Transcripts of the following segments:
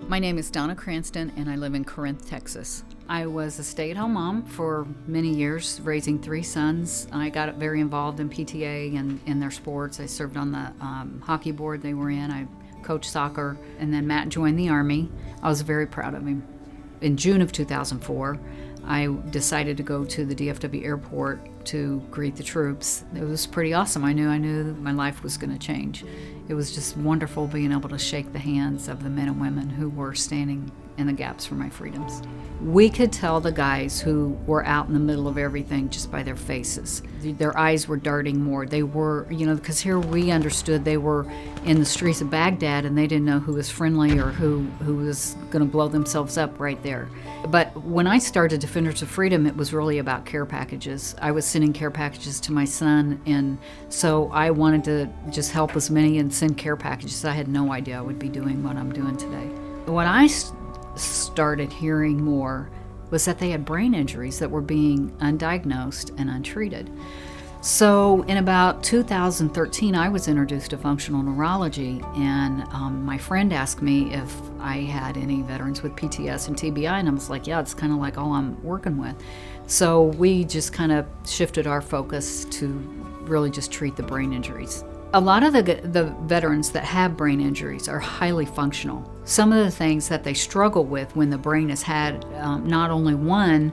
My name is Donna Cranston, and I live in Corinth, Texas. I was a stay-at-home mom for many years, raising 3 sons. I got very involved in PTA and in their sports. I served on the hockey board they were in. I coached soccer, and then Matt joined the Army. I was very proud of him. In June of 2004, I decided to go to the DFW airport to greet the troops. It was pretty awesome. I knew my life was going to change. It was just wonderful being able to shake the hands of the men and women who were standing in the gaps for my freedoms. We could tell the guys who were out in the middle of everything just by their faces. Their eyes were darting more. They were, because here we understood they were in the streets of Baghdad and they didn't know who was friendly or who was going to blow themselves up right there. But when I started Defenders of Freedom, it was really about care packages. I was sending care packages to my son, and so I wanted to just help as many and send care packages. I had no idea I would be doing what I'm doing today. When I started hearing more was that they had brain injuries that were being undiagnosed and untreated. So in about 2013, I was introduced to functional neurology, and my friend asked me if I had any veterans with PTS and TBI, and I was like, yeah, it's kind of like all I'm working with. So we just kind of shifted our focus to really just treat the brain injuries. A lot of the veterans that have brain injuries are highly functional. Some of the things that they struggle with when the brain has had not only one,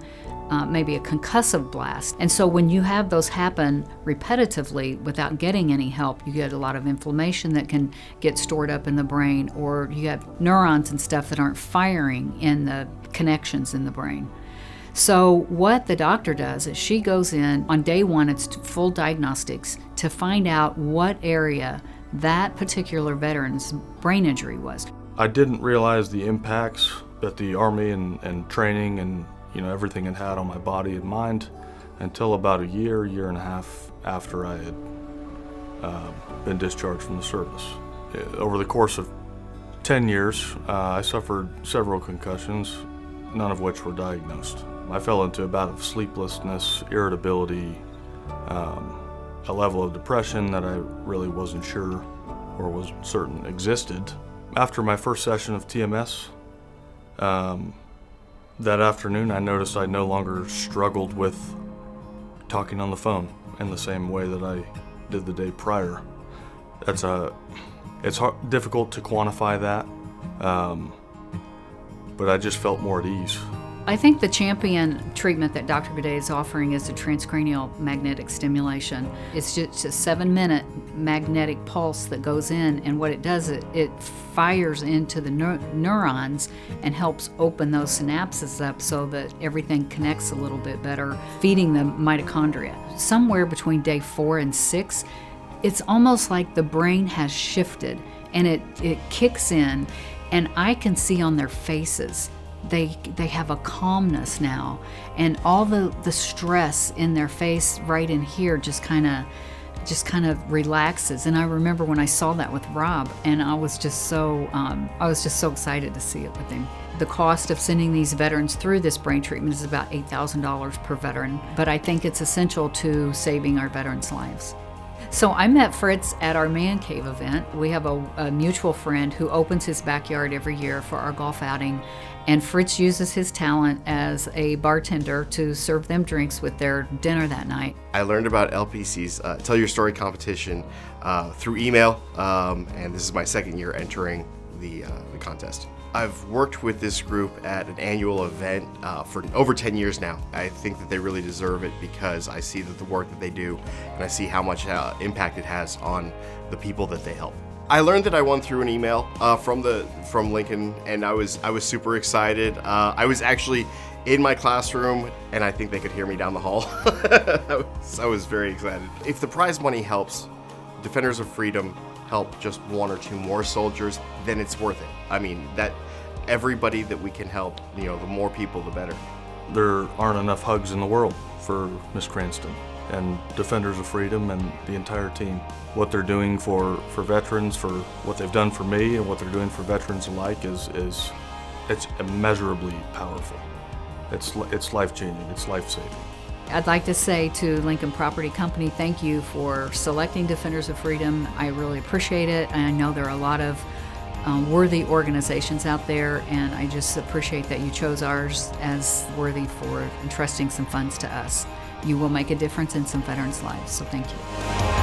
maybe a concussive blast. And so when you have those happen repetitively without getting any help, you get a lot of inflammation that can get stored up in the brain, or you have neurons and stuff that aren't firing in the connections in the brain. So what the doctor does is she goes in, on day one it's full diagnostics to find out what area that particular veteran's brain injury was. I didn't realize the impacts that the Army and training and everything it had on my body and mind until about a year and a half after I had been discharged from the service. Over the course of 10 years, I suffered several concussions, none of which were diagnosed. I fell into a bout of sleeplessness, irritability, a level of depression that I really wasn't sure or was certain existed. After my first session of TMS, that afternoon I noticed I no longer struggled with talking on the phone in the same way that I did the day prior. It's difficult to quantify that, but I just felt more at ease. I think the champion treatment that Dr. Gaudet is offering is the transcranial magnetic stimulation. It's just a 7-minute magnetic pulse that goes in, and what it does, it fires into the neurons and helps open those synapses up so that everything connects a little bit better, feeding the mitochondria. Somewhere between day 4 and 6, it's almost like the brain has shifted, and it kicks in, and I can see on their faces they have a calmness now, and all the stress in their face right in here just kind of relaxes. And I remember when I saw that with Rob, and I was just so excited to see it with him. The cost of sending these veterans through this brain treatment is about $8,000 per veteran, but I think it's essential to saving our veterans' lives. So I met Fritz at our Man Cave event. We have a mutual friend who opens his backyard every year for our golf outing, and Fritz uses his talent as a bartender to serve them drinks with their dinner that night. I learned about LPC's Tell Your Story competition through email, and this is my second year entering the contest. I've worked with this group at an annual event for over 10 years now. I think that they really deserve it because I see that the work that they do, and I see how much impact it has on the people that they help. I learned that I won through an email from Lincoln, and I was super excited. I was actually in my classroom, and I think they could hear me down the hall. I was very excited. If the prize money helps Defenders of Freedom help just 1 or 2 more soldiers, then it's worth it. I mean, that everybody that we can help, the more people, the better. There aren't enough hugs in the world for Miss Cranston and Defenders of Freedom and the entire team. What they're doing for veterans, for what they've done for me, and what they're doing for veterans alike is immeasurably powerful. It's life-changing, it's life-saving. I'd like to say to Lincoln Property Company, thank you for selecting Defenders of Freedom. I really appreciate it. And I know there are a lot of worthy organizations out there, and I just appreciate that you chose ours as worthy for entrusting some funds to us. You will make a difference in some veterans' lives, so thank you.